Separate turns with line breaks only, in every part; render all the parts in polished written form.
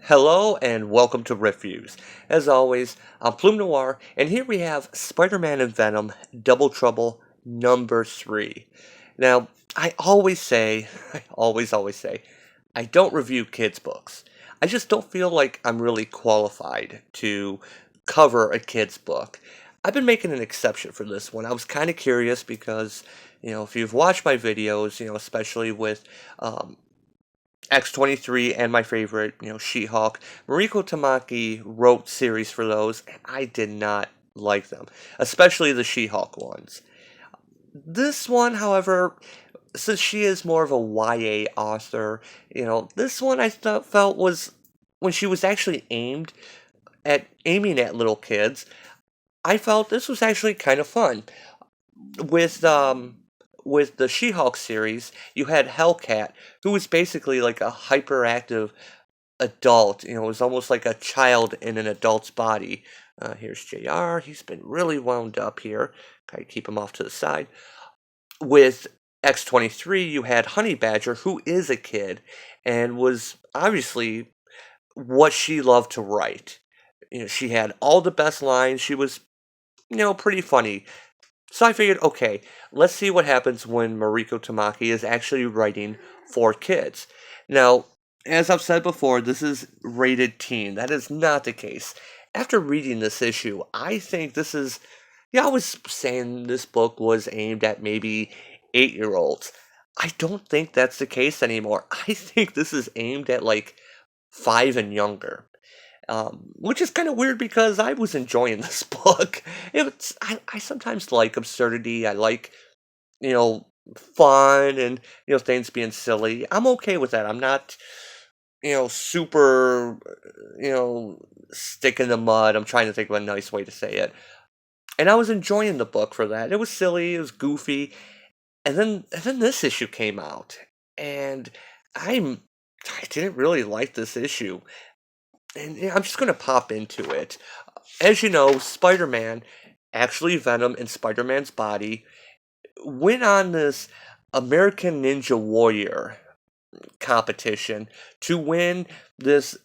Hello and welcome to Reviews. As always, I'm Plume Noir, and here we have Spider-Man and Venom Double Trouble number 3. Now, I always say, I always say, I don't review kids' books. I just don't feel like I'm really qualified to cover a kid's book. I've been making an exception for this one. I was kind of curious because, if you've watched my videos, especially with X-23 and my favorite, She-Hulk. Mariko Tamaki wrote series for those, and I did not like them, especially the She-Hulk ones. This one, however, since she is more of a YA author, this one felt was when she was actually aiming at little kids. I felt this was actually kind of fun. With with the She-Hulk series, you had Hellcat, who was basically like a hyperactive adult. It was almost like a child in an adult's body. Here's JR. He's been really wound up here. Okay, keep him off to the side. With X-23, you had Honey Badger, who is a kid, and was obviously what she loved to write. She had all the best lines. She was, pretty funny. So I figured, okay, let's see what happens when Mariko Tamaki is actually writing for kids. Now, as I've said before, this is rated teen. That is not the case. After reading this issue, I think this is. Yeah, I was saying this book was aimed at maybe 8-year-olds. I don't think that's the case anymore. I think this is aimed at like 5 and younger. Which is kind of weird because I was enjoying this book. I sometimes like absurdity. I like, you know, fun and, things being silly. I'm okay with that. I'm not, super, stick in the mud. I'm trying to think of a nice way to say it. And I was enjoying the book for that. It was silly, it was goofy. And then this issue came out. And I didn't really like this issue. And yeah, I'm just going to pop into it. As you know, Spider Man, actually Venom in Spider Man's body, went on this American Ninja Warrior competition to win this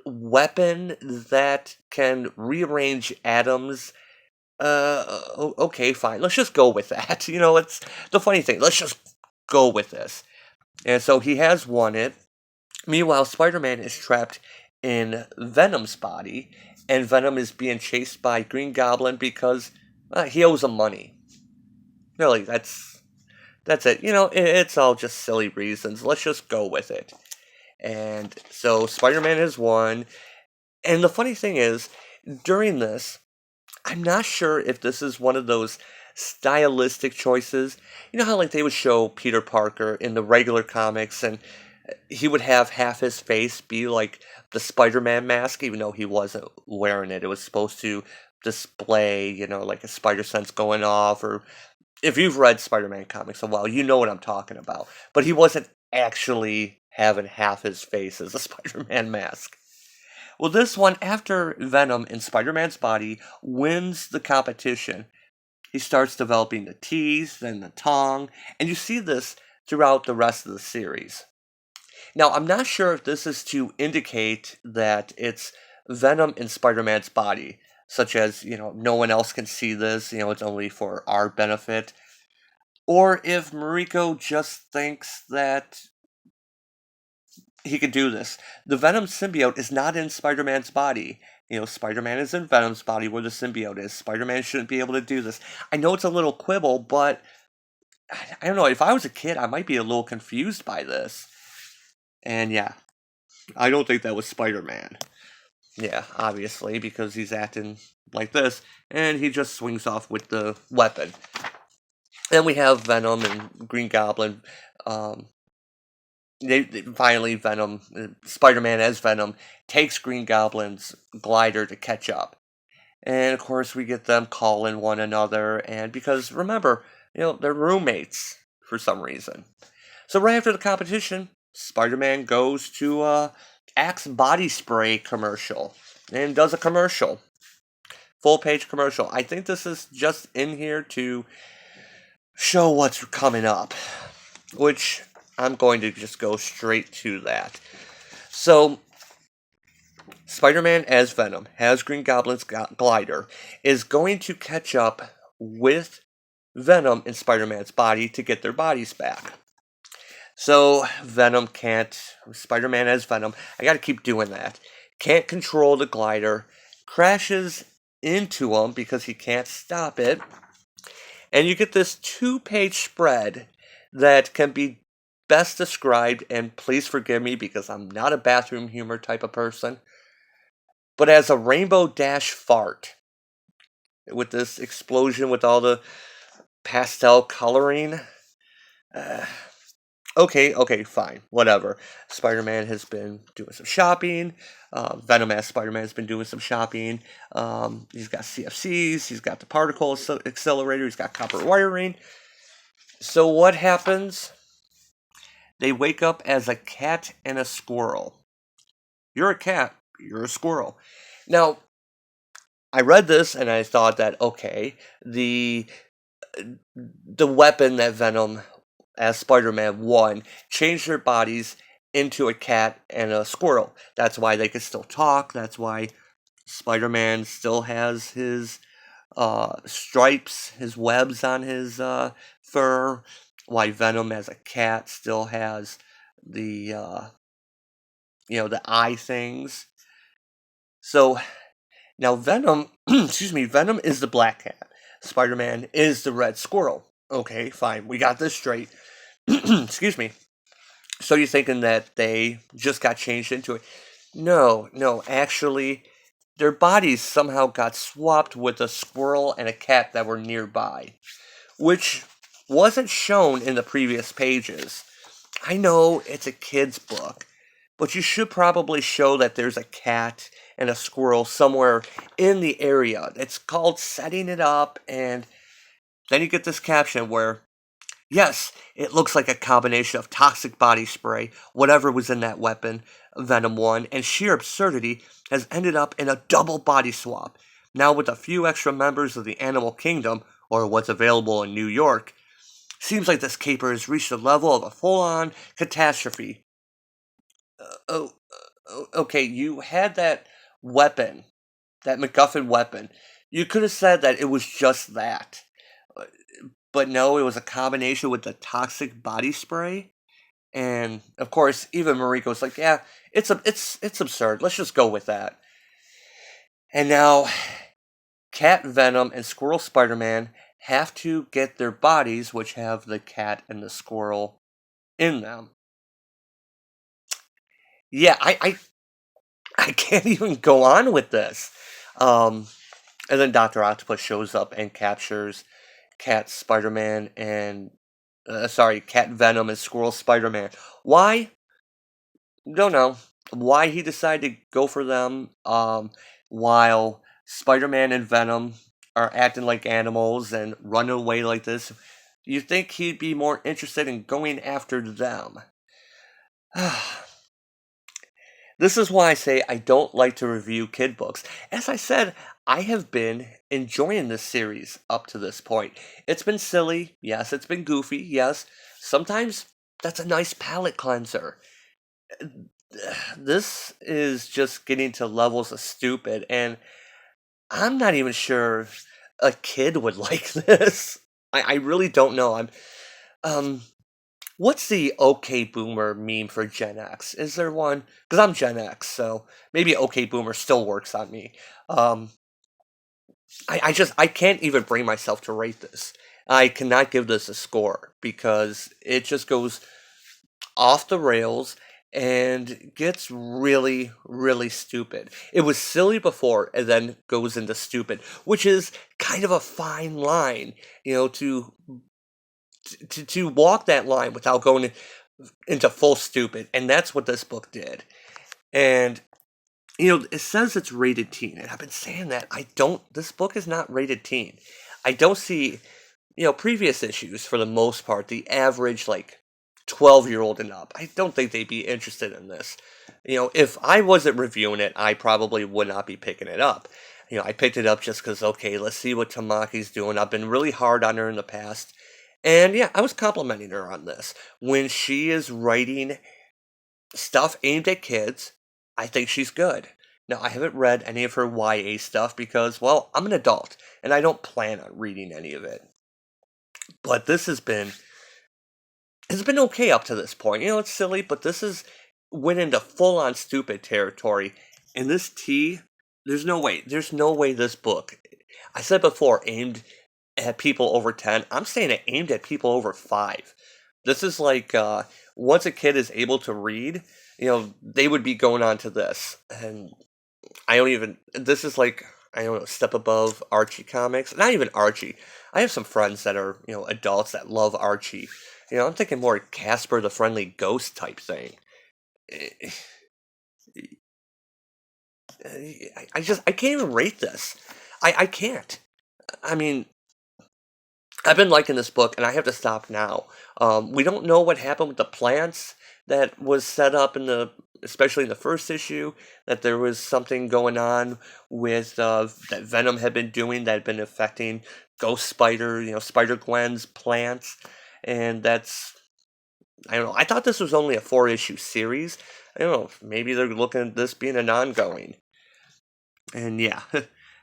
weapon that can rearrange atoms. Okay, fine. Let's just go with that. It's the funny thing. Let's just go with this. And so he has won it. Meanwhile, Spider Man is trapped in Venom's body, and Venom is being chased by Green Goblin because he owes him money. Really, that's it. It's all just silly reasons. Let's just go with it. And so Spider Man has won. And the funny thing is, during this, I'm not sure if this is one of those stylistic choices. You know how like they would show Peter Parker in the regular comics and he would have half his face be like the Spider-Man mask, even though he wasn't wearing it. It was supposed to display, like a spider sense going off, or if you've read Spider-Man comics a while, you know what I'm talking about. But he wasn't actually having half his face as a Spider-Man mask. Well, this one, after Venom in Spider-Man's body wins the competition, he starts developing the teeth, then the tongue, and you see this throughout the rest of the series. Now, I'm not sure if this is to indicate that it's Venom in Spider Man's body, such as, no one else can see this, it's only for our benefit, or if Mariko just thinks that he could do this. The Venom symbiote is not in Spider Man's body. Spider Man is in Venom's body where the symbiote is. Spider Man shouldn't be able to do this. I know it's a little quibble, but I don't know. If I was a kid, I might be a little confused by this. And yeah, I don't think that was Spider Man. Yeah, obviously, because he's acting like this, and he just swings off with the weapon. Then we have Venom and Green Goblin. Finally, Venom, Spider-Man as Venom, takes Green Goblin's glider to catch up. And of course, we get them calling one another, and because remember, they're roommates for some reason. So right after the competition, Spider-Man goes to Axe body spray commercial and does a commercial, full page commercial. I think this is just in here to show what's coming up, which I'm going to just go straight to that. So Spider-Man as Venom, has Green Goblin's glider, is going to catch up with Venom in Spider-Man's body to get their bodies back. So Venom can't, Spider-Man as Venom, I gotta keep doing that, can't control the glider, crashes into him because he can't stop it, and you get this 2-page spread that can be best described, and please forgive me because I'm not a bathroom humor type of person, but as a rainbow dash fart with this explosion with all the pastel coloring. Uh, okay, fine, whatever. Spider-Man has been doing some shopping. Venom as Spider-Man has been doing some shopping. He's got CFCs. He's got the particle accelerator. He's got copper wiring. So what happens? They wake up as a cat and a squirrel. You're a cat. You're a squirrel. Now, I read this and I thought that okay, the weapon that Venom as Spider-Man won changed their bodies into a cat and a squirrel. That's why they can still talk. That's why Spider-Man still has his stripes, his webs on his fur. Why Venom as a cat still has the the eye things. So now Venom, excuse me, Venom is the black cat. Spider-Man is the red squirrel. Okay, fine. We got this straight. Excuse me. So you're thinking that they just got changed into it? No, actually, their bodies somehow got swapped with a squirrel and a cat that were nearby, which wasn't shown in the previous pages. I know it's a kid's book, but you should probably show that there's a cat and a squirrel somewhere in the area. It's called setting it up, and then you get this caption where, yes, it looks like a combination of toxic body spray, whatever was in that weapon, Venom 1, and sheer absurdity has ended up in a double body swap. Now with a few extra members of the animal kingdom, or what's available in New York, seems like this caper has reached the level of a full-on catastrophe. Oh, okay, you had that weapon, that MacGuffin weapon. You could have said that it was just that. Uh, But no, it was a combination with the toxic body spray. And of course, even Mariko's like, yeah, it's absurd. Let's just go with that. And now Cat Venom and Squirrel Spider-Man have to get their bodies, which have the cat and the squirrel in them. Yeah, I can't even go on with this. Um, and then Doctor Octopus shows up and captures Cat Spider-Man and Cat Venom and Squirrel Spider-Man. Why? Don't know. Why he decided to go for them while Spider-Man and Venom are acting like animals and running away like this. You think he'd be more interested in going after them? This is why I say I don't like to review kid books. As I said, I have been enjoying this series up to this point. It's been silly, yes, it's been goofy, yes. Sometimes that's a nice palate cleanser. This is just getting to levels of stupid, and I'm not even sure a kid would like this. I really don't know. Um what's the okay boomer meme for Gen X? Is there one? Because I'm Gen X, so maybe okay boomer still works on me. Um I can't even bring myself to rate this. I cannot give this a score because it just goes off the rails and gets really, really stupid. It was silly before and then goes into stupid, which is kind of a fine line, to walk that line without going into full stupid. And that's what this book did. And it says it's rated teen, and I've been saying that this book is not rated teen. I don't see, previous issues for the most part, the average, like, 12-year-old and up. I don't think they'd be interested in this. If I wasn't reviewing it, I probably would not be picking it up. I picked it up just because, okay, let's see what Tamaki's doing. I've been really hard on her in the past. And yeah, I was complimenting her on this. When she is writing stuff aimed at kids, I think she's good. Now, I haven't read any of her YA stuff because, well, I'm an adult and I don't plan on reading any of it. But this has been it's been okay up to this point. It's silly, but this is went into full on stupid territory. And this tea, there's no way this book, I said before, aimed at people over 10. I'm saying it aimed at people over 5. This is like, once a kid is able to read, they would be going on to this. And this is like, I don't know, step above Archie comics. Not even Archie. I have some friends that are, adults that love Archie. I'm thinking more Casper the Friendly Ghost type thing. Eh, I can't even rate this. I can't. I mean, I've been liking this book, and I have to stop now. We don't know what happened with the plants that was set up especially in the first issue, that there was something going on with that Venom had been doing that had been affecting Ghost Spider, Spider Gwen's plants, and I don't know. I thought this was only a 4-issue series. I don't know. Maybe they're looking at this being an ongoing. And yeah,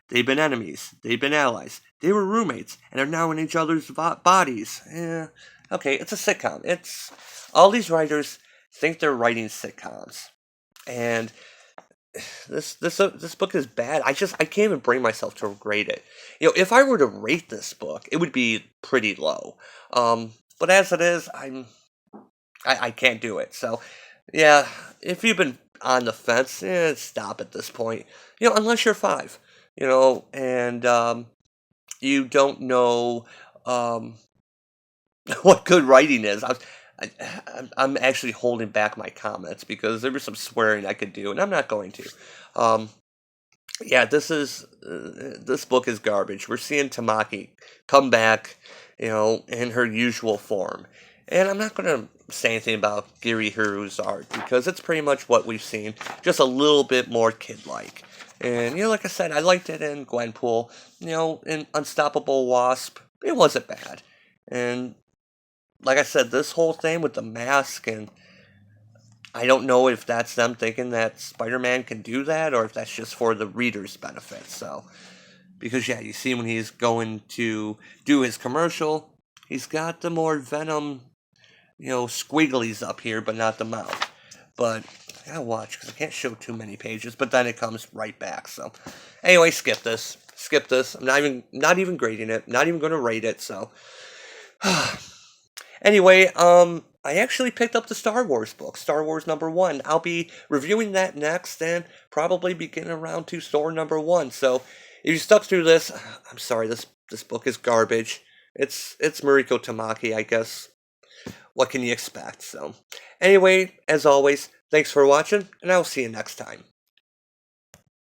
they've been enemies. They've been allies. They were roommates and are now in each other's bodies. Yeah. Okay, it's a sitcom. It's all these writers think they're writing sitcoms, and this book is bad. I can't even bring myself to grade it. If I were to rate this book, it would be pretty low. But as it is, I can't do it. So yeah, if you've been on the fence, stop at this point. Unless you're 5, and you don't know um, what good writing is. I'm actually holding back my comments because there was some swearing I could do, and I'm not going to. Um, yeah, this book is garbage. We're seeing Tamaki come back, in her usual form, and I'm not going to say anything about Giri Hiru's art because it's pretty much what we've seen, just a little bit more kid-like. And like I said, I liked it in Gwenpool. In Unstoppable Wasp, it wasn't bad. And like I said, this whole thing with the mask, and I don't know if that's them thinking that Spider-Man can do that or if that's just for the reader's benefit. So, because yeah, you see when he's going to do his commercial, he's got the more Venom, squigglies up here, but not the mouth. But I gotta watch because I can't show too many pages. But then it comes right back. So, anyway, skip this. Skip this. I'm not even grading it. Not even gonna rate it. So, anyway, I actually picked up the Star Wars book, Star Wars #1. I'll be reviewing that next, and probably be getting around to Store #1. So, if you stuck through this, I'm sorry. This book is garbage. It's Mariko Tamaki, I guess. What can you expect? So, anyway, as always, thanks for watching, and I'll see you next time.